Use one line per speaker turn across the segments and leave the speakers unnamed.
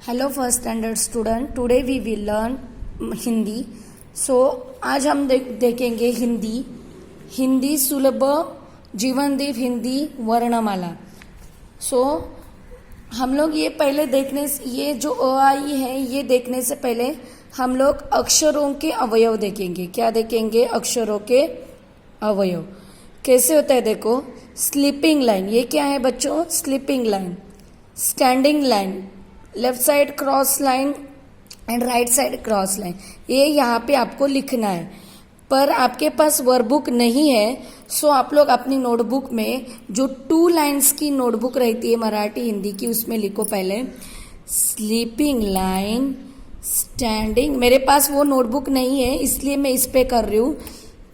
Hello first standard student, today we will learn Hindi. So आज हम देखेंगे हिंदी सुलभ जीवनदीप हिंदी वर्णमाला. सो हम लोग ये पहले ये जो अ आई है ये देखने से पहले हम लोग अक्षरों के अवयव देखेंगे. क्या देखेंगे? अक्षरों के अवयव. कैसे होता है देखो. स्लीपिंग लाइन, ये क्या है बच्चों? Sleeping line. Standing line, left side cross line and right side cross line. ये यहाँ पे आपको लिखना है, पर आपके पास वर्कबुक नहीं है. सो आप लोग अपनी नोटबुक में जो 2 लाइन्स की नोटबुक रहती है मराठी हिंदी की, उसमें लिखो पहले स्लीपिंग लाइन, स्टैंडिंग. मेरे पास वो नोटबुक नहीं है इसलिए मैं इस पे कर रही हूँ.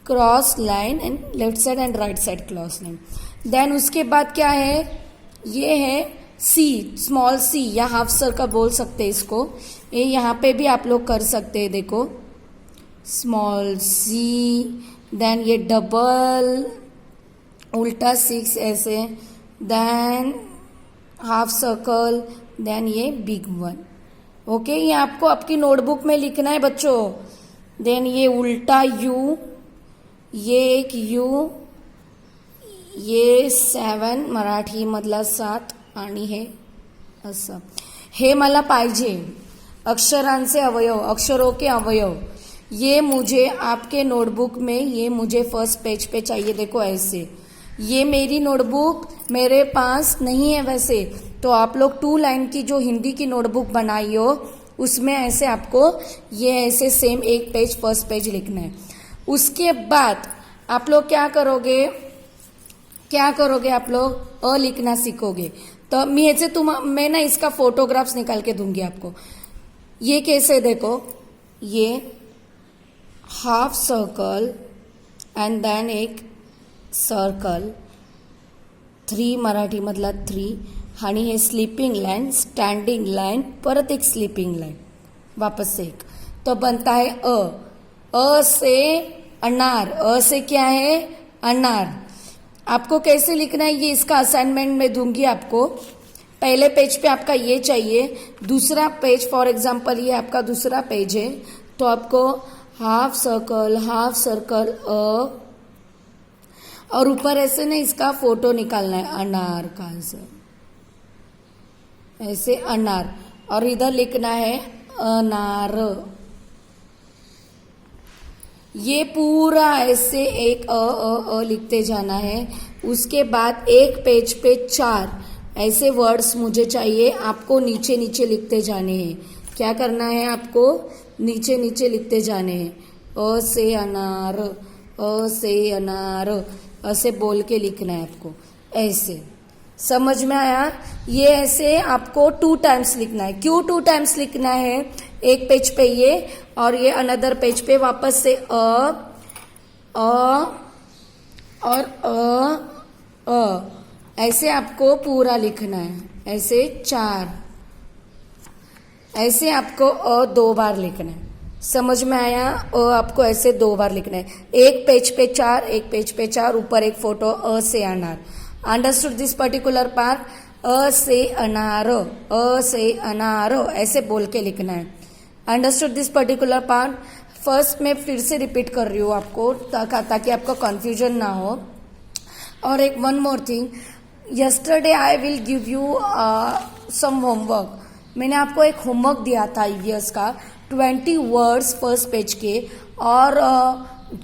Cross line and left side and right side cross line. Then उसके बाद क्या है? ये है सी, स्मॉल सी या हाफ सर्कल बोल सकते हैं इसको. ये यहाँ पे भी आप लोग कर सकते हैं. देखो स्मॉल सी, देन ये डबल उल्टा 6 ऐसे, देन हाफ सर्कल, देन ये बिग 1. ओके, ये आपको आपकी नोटबुक में लिखना है बच्चों. देन ये उल्टा यू, ये एक यू, ये 7 मराठी मधला 7 आणि हे असं. हे मला पाहिजे. अक्षरांचे अवयव, अक्षरों के अवयव. ये मुझे आपके नोटबुक में, ये मुझे फर्स्ट पेज पे चाहिए. देखो ऐसे. ये मेरी नोटबुक मेरे पास नहीं है वैसे, तो आप लोग 2 लाइन की जो हिंदी की नोटबुक बनाई हो उसमें ऐसे आपको ये ऐसे सेम एक पेज फर्स्ट पेज लिखना है. उसके बाद आप लोग क्या करोगे आप लोग अ लिखना सीखोगे. तो मैं ना इसका फोटोग्राफ्स निकाल के दूंगी आपको. ये कैसे देखो, ये हाफ सर्कल एंड देन एक सर्कल, 3 मराठी मधला 3 आणि हे स्लीपिंग लाइन, स्टैंडिंग लाइन, परत एक स्लीपिंग लाइन, वापस से एक. तो बनता है अ. अ से अनार. अ से क्या है? अनार. आपको कैसे लिखना है ये इसका असाइनमेंट में दूंगी आपको. पहले पेज पे आपका ये चाहिए. दूसरा पेज फॉर एग्जांपल ये आपका दूसरा पेज है, तो आपको हाफ सर्कल अ, और ऊपर ऐसे ना इसका फोटो निकालना है अनार का ऐसे अनार, और इधर लिखना है अनार. ये पूरा ऐसे एक अ लिखते जाना है. उसके बाद एक पेज पे 4 ऐसे वर्ड्स मुझे चाहिए. आपको नीचे नीचे लिखते जाने हैं. क्या करना है आपको? नीचे नीचे लिखते जाने हैं. अ से अनार, अ से अनार, ऐसे बोल के लिखना है आपको. ऐसे समझ में आया? ये ऐसे आपको 2 टाइम्स लिखना है. क्यों 2 टाइम्स लिखना है? एक पेज पे ये और ये अनदर पेज पे वापस से अ और अ ऐसे आपको पूरा लिखना है. ऐसे 4 ऐसे आपको अ 2 बार लिखना है. समझ में आया? अ आपको ऐसे 2 बार लिखना है. एक पेज पे 4, एक पेज पे 4, ऊपर एक फोटो अ से अनार. Understood this particular part? अ से अनार, अ से अनार ऐसे बोल के लिखना है. Understood this particular part? First मैं फिर से रिपीट कर रही हूँ आपको ताकि आपको कंफ्यूजन ना हो. और एक one more thing, yesterday I will give you some homework. मैंने आपको एक होमवर्क दिया था ईवीएस का, 20 वर्ड्स फर्स्ट पेज के, और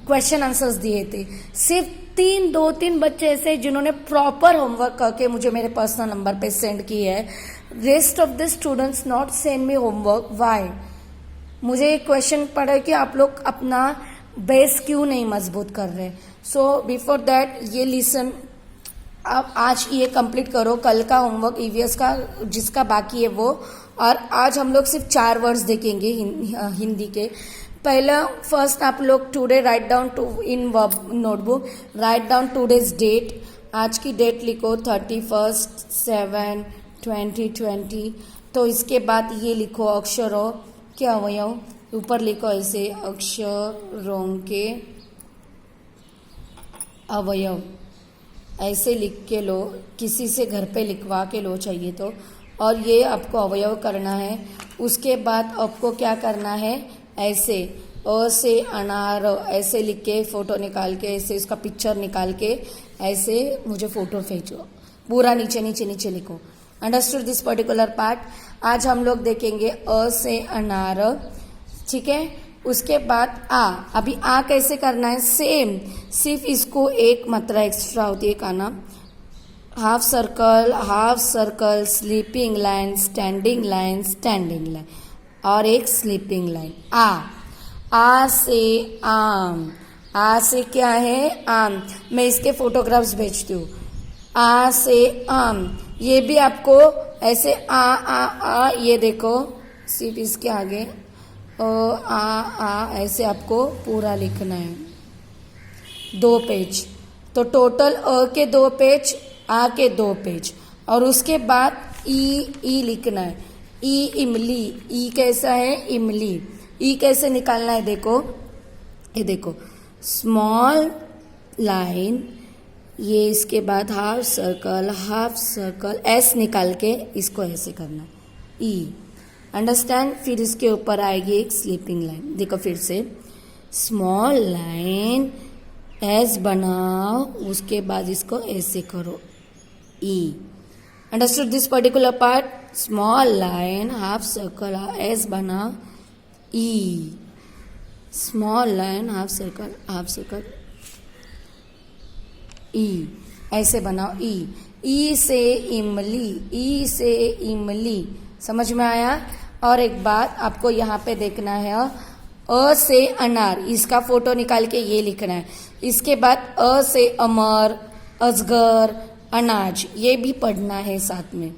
क्वेश्चन आंसर्स दिए थे. सिर्फ 2-3 बच्चे ऐसे जिन्होंने प्रॉपर होमवर्क करके मुझे मेरे पर्सनल नंबर पे सेंड किए है. Rest of the students not send me homework. Why? मुझे एक क्वेश्चन पड़ा है कि आप लोग अपना बेस क्यों नहीं मजबूत कर रहे. सो बिफोर दैट ये लिसन आप आज ये कंप्लीट करो. कल का होमवर्क ईवीएस का जिसका बाकी है वो. और आज हम लोग सिर्फ 4 वर्ड्स देखेंगे हिंदी के. पहला फर्स्ट आप लोग today write down in notebook, write down today's date. आज की डेट लिखो 31/7/2020. तो इसके बाद ये लिखो अक्षरों के अवयव. ऊपर लिखो ऐसे अक्षरों के अवयव ऐसे लिख के लो. किसी से घर पे लिखवा के लो चाहिए तो. और ये आपको अवयव करना है। उसके बाद आपको क्या करना है, ऐसे अ से अनार ऐसे लिख के फोटो निकाल के, ऐसे इसका पिक्चर निकाल के ऐसे मुझे फोटो भेजो, पूरा नीचे नीचे नीचे लिखो। Understood this particular part. आज हम लोग देखेंगे अ से अनार, ठीक है। उसके बाद आ, अभी आ कैसे करना है, सेम, सिर्फ इसको एक मात्रा एक्स्ट्रा होती है का नाम, half circle, sleeping line, standing line, standing line और एक स्लीपिंग लाइन। आ से आम, आ से क्या है, आम। मैं इसके फोटोग्राफ्स भेजती हूँ। आ से आम, ये भी आपको ऐसे आ ये देखो, सिर्फ इसके आगे आ ऐसे आपको पूरा लिखना है, 2 पेज। तो टोटल अ के 2 पेज, आ के 2 पेज, और उसके बाद ई लिखना है। ई इमली, ई कैसा है, इमली। ई कैसे निकालना है, देखो, ये देखो, स्मॉल लाइन, ये इसके बाद हाफ सर्कल, एस निकाल के इसको ऐसे करना है, ई। अंडरस्टैंड। फिर इसके ऊपर आएगी एक स्लीपिंग लाइन। देखो फिर से, स्मॉल लाइन, एस बनाओ, उसके बाद इसको ऐसे करो, ई। Understood this particular part. Small line, half circle, S बनाओ, ई। स्मॉल लाइन, हाफ सर्कल, ई, ऐसे बनाओ, ई। ई से इमली, समझ में आया। और एक बात आपको यहाँ पे देखना है, अ से अनार, इसका फोटो निकाल के ये लिखना है। इसके बाद अ से अमर, अजगर, अनाज, ये भी पढ़ना है साथ में।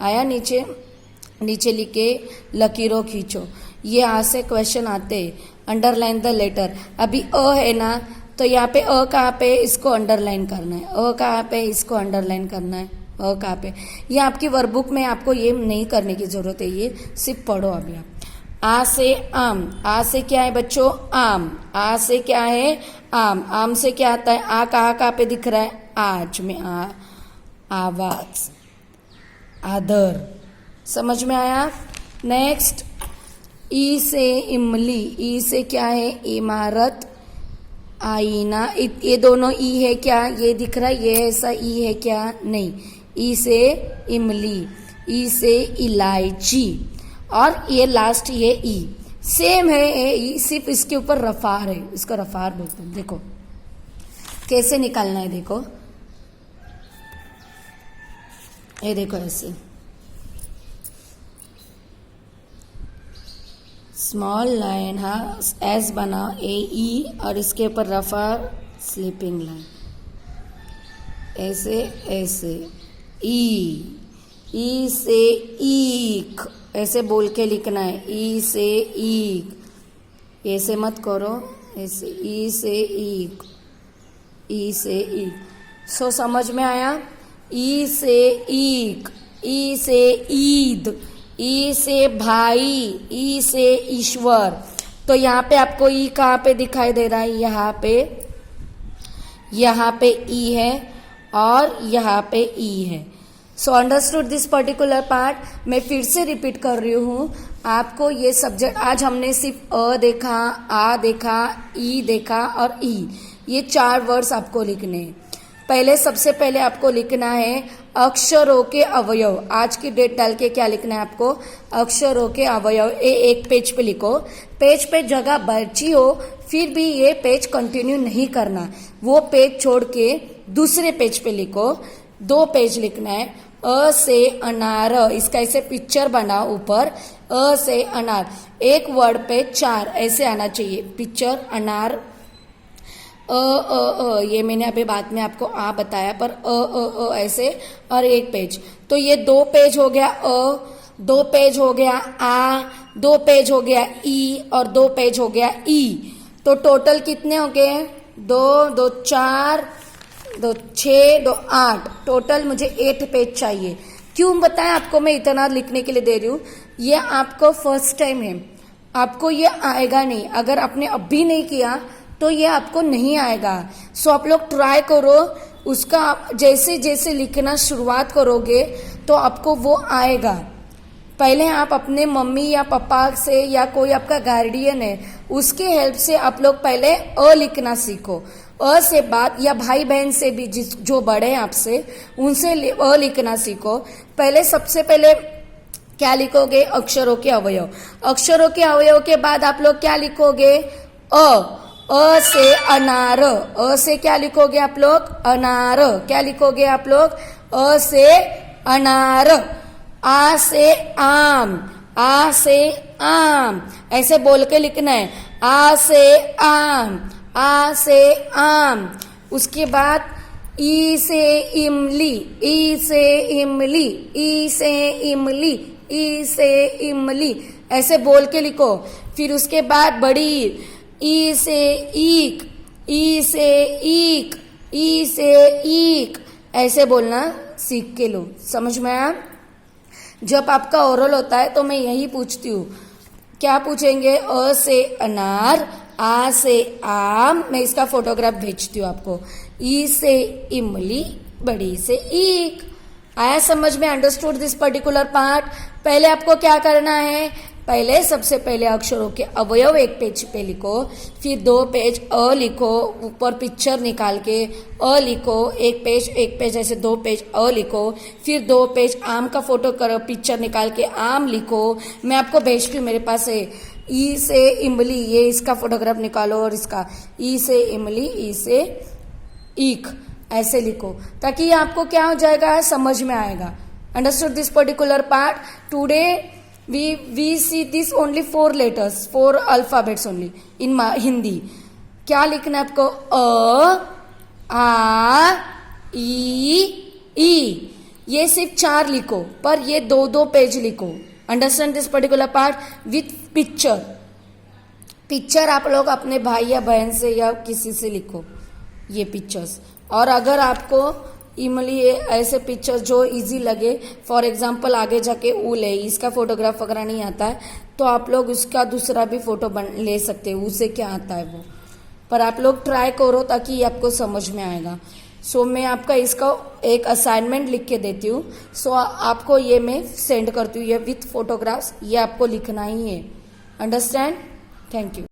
आया, नीचे लिखे लकीरों खींचो। ये यहाँ से क्वेश्चन आते हैं। Underline the letter. अभी अ है ना, तो यहाँ पे अ कहाँ पे, इसको अंडरलाइन करना है। अ कहाँ पे, इसको अंडरलाइन करना है। अ कहाँ पे, ये आपकी वर्कबुक में आपको ये नहीं करने की जरूरत है, ये सिर्फ पढ़ो अभी आप। आ से आम, आ से क्या है बच्चों, आम। आ से क्या है, आम से क्या आता है, आ कहाँ पे दिख रहा है, आज में आवाज, आदर। समझ में आया। नेक्स्ट, ई से इमली, ई से क्या है, इमारत, आईना। ये दोनों ई है क्या, ये दिख रहा है, ये ऐसा ई है क्या, नहीं। ई से इमली, ई से इलायची, और ये लास्ट ये ई सेम है। ई सिर्फ इसके ऊपर रफार है, इसका रफार बोलते हैं। देखो कैसे निकालना है, देखो, ये देखो ऐसे, स्मॉल लाइन, हाँ, एस बना, ए ई, और इसके ऊपर रफार, स्लीपिंग लाइन, ऐसे ई से ईक, ऐसे बोल के लिखना है, ई से ईक, ऐसे मत करो, ऐसे ई से ईक, ई से ईक। सो समझ में आया। ई से ईक, ई से ईद, ई से भाई, ई से ईश्वर। तो यहाँ पे आपको ई कहाँ पे दिखाई दे रहा है, यहाँ पे ई है और यहाँ पे ई है। So understood this particular part. मैं फिर से रिपीट कर रही हूँ आपको। ये सब्जेक्ट आज हमने सिर्फ अ देखा, आ देखा, ई देखा और ई, ये 4 वर्ड्स आपको लिखने हैं। सबसे पहले आपको लिखना है अक्षरों के अवयव। आज की डेट डाल के क्या लिखना है आपको, अक्षरों के अवयव। एक पेज पे लिखो। पेज पे जगह बची हो फिर भी ये पेज कंटिन्यू नहीं करना, वो पेज छोड़ के दूसरे पेज पे लिखो। 2 पेज लिखना है। अ से अनार, इसका ऐसे पिक्चर बनाओ ऊपर, अ से अनार, एक वर्ड पे 4 ऐसे आना चाहिए। पिक्चर, अनार, ये मैंने अभी बाद में आपको आ बताया, पर ऐसे, और एक पेज। तो ये 2 पेज हो गया अ, 2 पेज हो गया आ, 2 पेज हो गया ई, और 2 पेज हो गया ई। तो टोटल कितने हो गए, 2, 2, 4, 2, 6, 2, 8। टोटल मुझे 8 पेज चाहिए। क्यों बताएं आपको मैं इतना लिखने के लिए दे रही हूँ, ये आपको फर्स्ट टाइम है, आपको ये आएगा नहीं। अगर आपने अभी नहीं किया तो ये आपको नहीं आएगा। सो आप लोग ट्राई करो उसका आप जैसे जैसे लिखना शुरुआत करोगे तो आपको वो आएगा। पहले आप अपने मम्मी या पापा से या कोई आपका गार्डियन है उसके हेल्प से आप लोग पहले अ लिखना सीखो। अ से बाद या भाई बहन से भी जो बड़े हैं आपसे उनसे अ लिखना सीखो। पहले सबसे पहले क्या लिखोगे? अक्षरों के अवयव। अक्षरों के अवयव के बाद आप लोग क्या लिखोगे? अ से अनार। अ से क्या लिखोगे आप लोग? अनार। क्या लिखोगे आप लोग? अ से अनार। आ से आम। आ से आम ऐसे बोल के लिखना है। आ से आम। आ से आम। उसके बाद ई से इमली। ई से इमली। ई से इमली। ई से इमली ऐसे बोल के लिखो। फिर उसके बाद बड़ी ई से ईक। ई से ईक। ई से ईक ऐसे बोलना सीख के लो। समझ में आया? जब आपका ओरल होता है तो मैं यही पूछती हूँ, क्या पूछेंगे? अ से अनार। आ से आम, मैं इसका फोटोग्राफ भेजती हूँ आपको। ई से इमली, बड़ी से ईक। आया समझ में? Understood this particular part? पहले आपको क्या करना है? पहले सबसे पहले अक्षरों के अवयव एक पेज पे लिखो, फिर 2 पेज अ लिखो, ऊपर पिक्चर निकाल के अ लिखो, एक पेज ऐसे 2 पेज अ लिखो, फिर 2 पेज आम का फोटो करो, पिक्चर निकाल के आम लिखो। मैं आपको भेजती हूँ, मेरे पास है। ई से इमली, ये इसका फोटोग्राफ निकालो और इसका ई से इमली, ई से ईक ऐसे लिखो, ताकि आपको क्या हो जाएगा? समझ में आएगा। Understood this particular part? Today we see this only 4 letters, 4 alphabets only in Hindi. क्या लिखना है आपको? अ, आ, ई। ये सिर्फ 4 लिखो, पर ये 2-2 पेज लिखो। Understand this particular part with picture. Picture आप लोग अपने भाई या बहन से या किसी से लिखो ये पिक्चर्स। और अगर आपको इमली ऐसे पिक्चर जो इजी लगे, फॉर एग्जांपल आगे जाके ऊल है, इसका फोटोग्राफ वगैरह नहीं आता है तो आप लोग उसका दूसरा भी फोटो ले सकते हैं, उसे क्या आता है वो। पर आप लोग ट्राई करो ताकि आपको समझ में आएगा। सो मैं आपका इसका एक असाइनमेंट लिख के देती हूँ। सो आपको ये मैं सेंड करती हूँ, ये विथ फोटोग्राफ्स, ये आपको लिखना ही है। अंडरस्टैंड? Thank you.